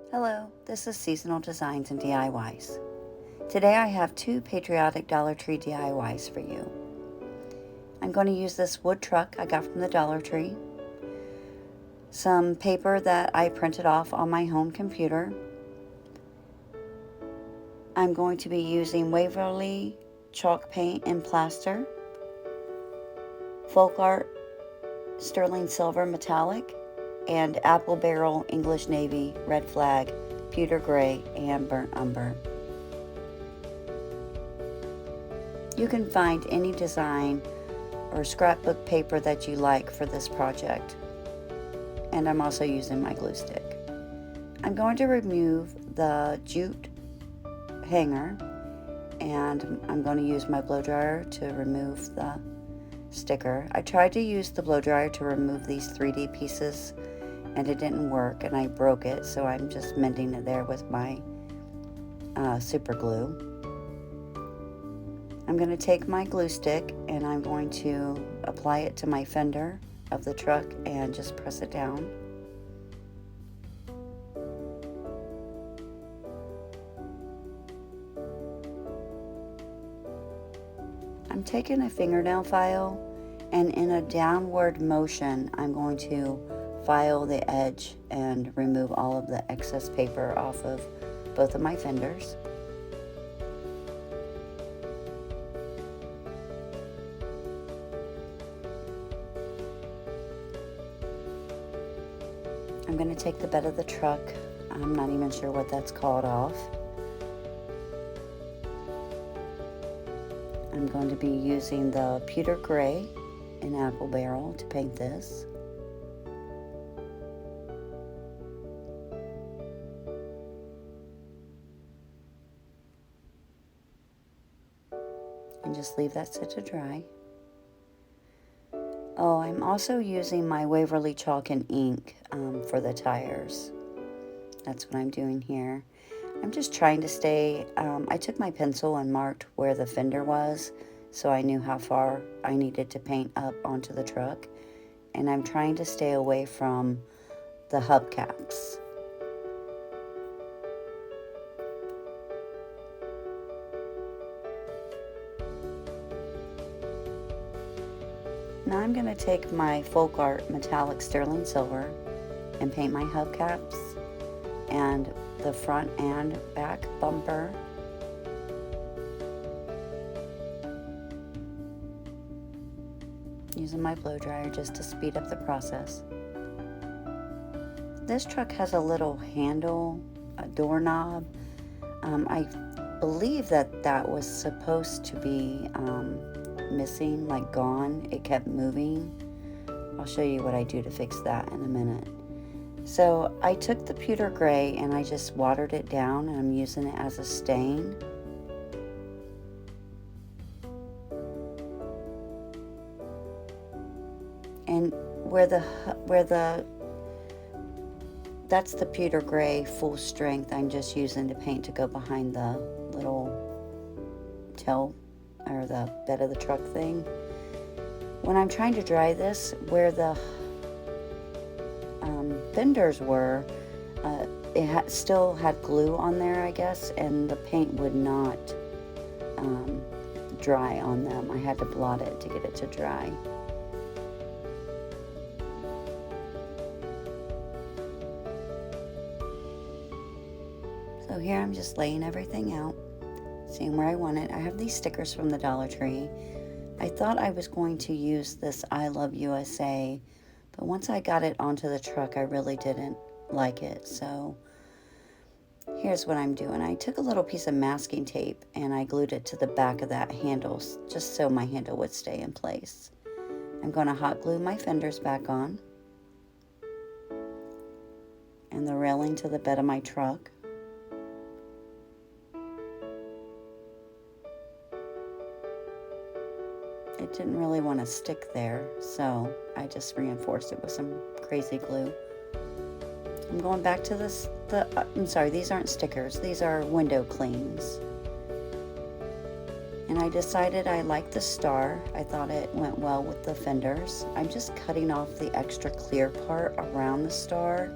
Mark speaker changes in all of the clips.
Speaker 1: Hello, this is Seasonal Designs and DIYs. Today I have two Patriotic Dollar Tree DIYs for you. I'm going to use this wood truck I got from the Dollar Tree, some paper that I printed off on my home computer. I'm going to be using Waverly chalk paint and plaster, folk art sterling silver metallic, and apple barrel English navy, red flag, pewter gray, and burnt umber. You can find any design or scrapbook paper that you like for this project. And I'm also using my glue stick. I'm going to remove the jute hanger, and I'm going to use my blow dryer to remove the sticker. I tried to use the blow dryer to remove these 3D pieces and it didn't work, and I broke it, so I'm just mending it there with my super glue. I'm going to take my glue stick and I'm going to apply it to my fender of the truck and just press it down. I'm taking a fingernail file, and in a downward motion I'm going to file the edge and remove all of the excess paper off of both of my fenders. I'm going to take the bed of the truck, I'm not even sure what that's called, off. I'm going to be using the pewter gray in apple barrel to paint this. And just leave that sit to dry. Oh, I'm also using my Waverly chalk and ink for the tires. That's what I'm doing here. I'm just trying to stay, I took my pencil and marked where the fender was, so I knew how far I needed to paint up onto the truck. And I'm trying to stay away from the hubcaps. Now I'm going to take my folk art metallic sterling silver and paint my hubcaps and the front and back bumper. Using my blow dryer just to speed up the process. This truck has a little handle, a doorknob. I believe that was supposed to be missing, like gone. It kept moving. I'll show you what I do to fix that in a minute. So I took the pewter gray and I just watered it down, and I'm using it as a stain. And that's the pewter gray full strength, I'm just using the paint to go behind the little tail or the bed of the truck thing. When I'm trying to dry this, where the fenders were, it still had glue on there, I guess, and the paint would not dry on them. I had to blot it to get it to dry. So here I'm just laying everything out, seeing where I want it. I have these stickers from the Dollar Tree. I thought I was going to use this I Love USA, but once I got it onto the truck, I really didn't like it. So here's what I'm doing. I took a little piece of masking tape and I glued it to the back of that handle just so my handle would stay in place. I'm going to hot glue my fenders back on and the railing to the bed of my truck. It didn't really want to stick there, so I just reinforced it with some crazy glue. I'm going back to I'm sorry, these aren't stickers, these are window cleans. And I decided I liked the star. I thought it went well with the fenders. I'm just cutting off the extra clear part around the star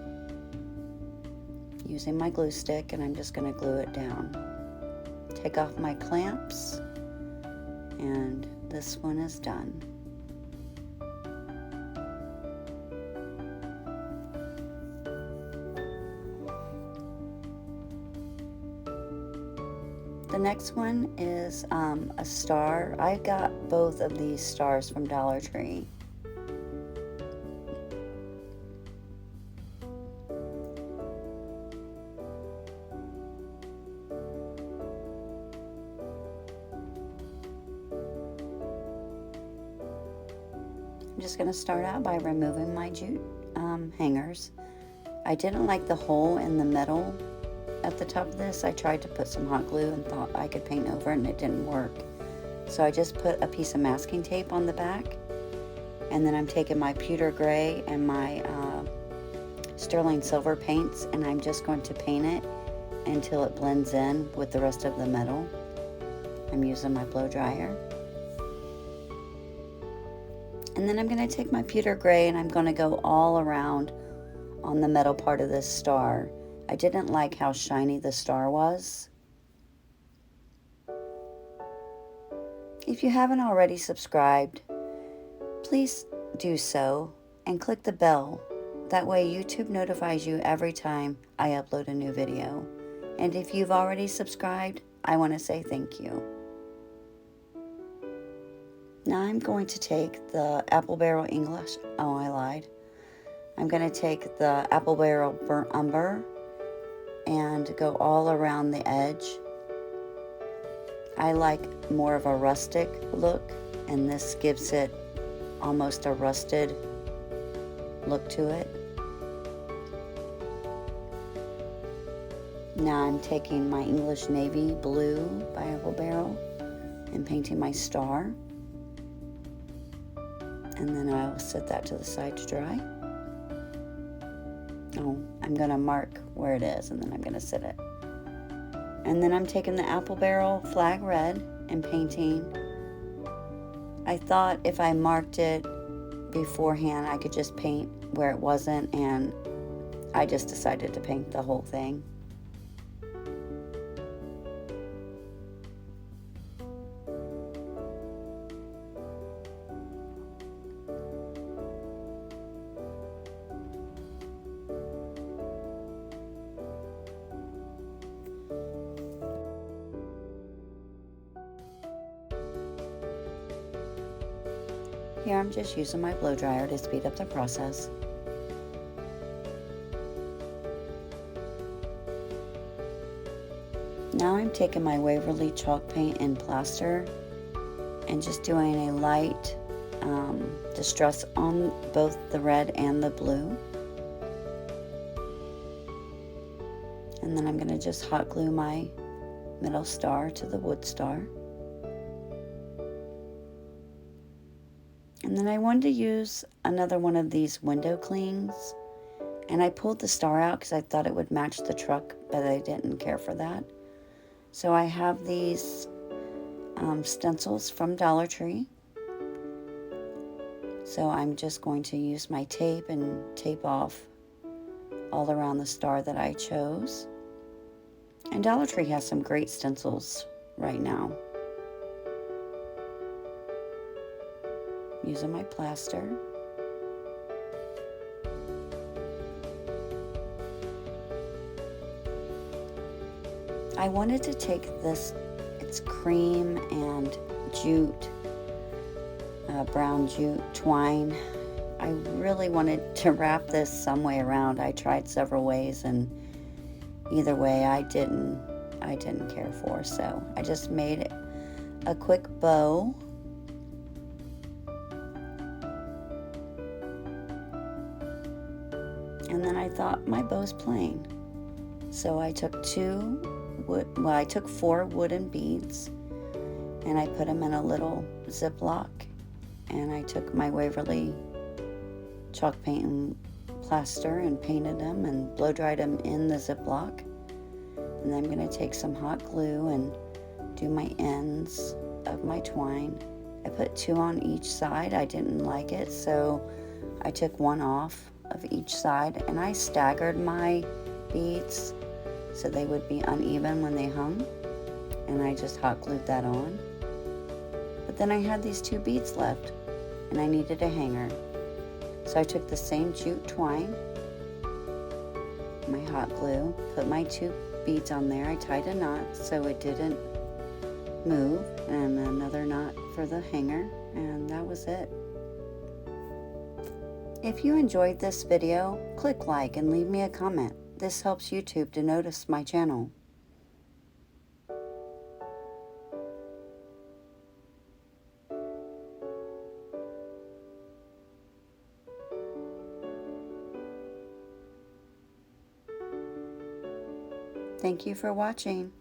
Speaker 1: using my glue stick, and I'm just going to glue it down. Take off my clamps, and this one is done. The next one is a star. I got both of these stars from Dollar Tree. I'm just going to start out by removing my jute hangers. I didn't like the hole in the middle at the top of this. I tried to put some hot glue and thought I could paint over it, and it didn't work. So I just put a piece of masking tape on the back, and then I'm taking my pewter gray and my sterling silver paints, and I'm just going to paint it until it blends in with the rest of the metal. I'm using my blow dryer. And then I'm going to take my pewter gray and I'm going to go all around on the metal part of this star. I didn't like how shiny the star was. If you haven't already subscribed, please do so and click the bell. That way YouTube notifies you every time I upload a new video. And if you've already subscribed, I want to say thank you. Now I'm going to take the Apple Barrel English. Oh, I lied. I'm going to take the Apple Barrel Burnt Umber and go all around the edge. I like more of a rustic look, and this gives it almost a rusted look to it. Now I'm taking my English Navy Blue by Apple Barrel and painting my star. And then I'll set that to the side to dry. Oh, I'm going to mark where it is, and then I'm going to set it. And then I'm taking the Apple Barrel Flag Red and painting. I thought if I marked it beforehand, I could just paint where it wasn't, and I just decided to paint the whole thing. Here I'm just using my blow dryer to speed up the process. Now I'm taking my Waverly chalk paint and plaster and just doing a light distress on both the red and the blue. And then I'm going to just hot glue my middle star to the wood star. And then I wanted to use another one of these window clings, and I pulled the star out because I thought it would match the truck, but I didn't care for that. So I have these stencils from Dollar Tree. So I'm just going to use my tape and tape off all around the star that I chose. And Dollar Tree has some great stencils right now. Using my plaster. I wanted to take this, it's cream and jute, brown jute twine. I really wanted to wrap this some way around. I tried several ways, and either way I didn't care for, so I just made a quick bow. And then I thought my bow's plain. So I took I took 4 wooden beads and I put them in a little Ziploc, and I took my Waverly chalk paint and plaster and painted them and blow dried them in the Ziploc. And then I'm going to take some hot glue and do my ends of my twine. I put 2 on each side. I didn't like it, so I took 1 off of each side, and I staggered my beads so they would be uneven when they hung, and I just hot glued that on. But then I had these 2 beads left, and I needed a hanger. So I took the same jute twine, my hot glue, put my 2 beads on there. I tied a knot so it didn't move, and another knot for the hanger, and that was it. If you enjoyed this video, click like and leave me a comment. This helps YouTube to notice my channel. Thank you for watching.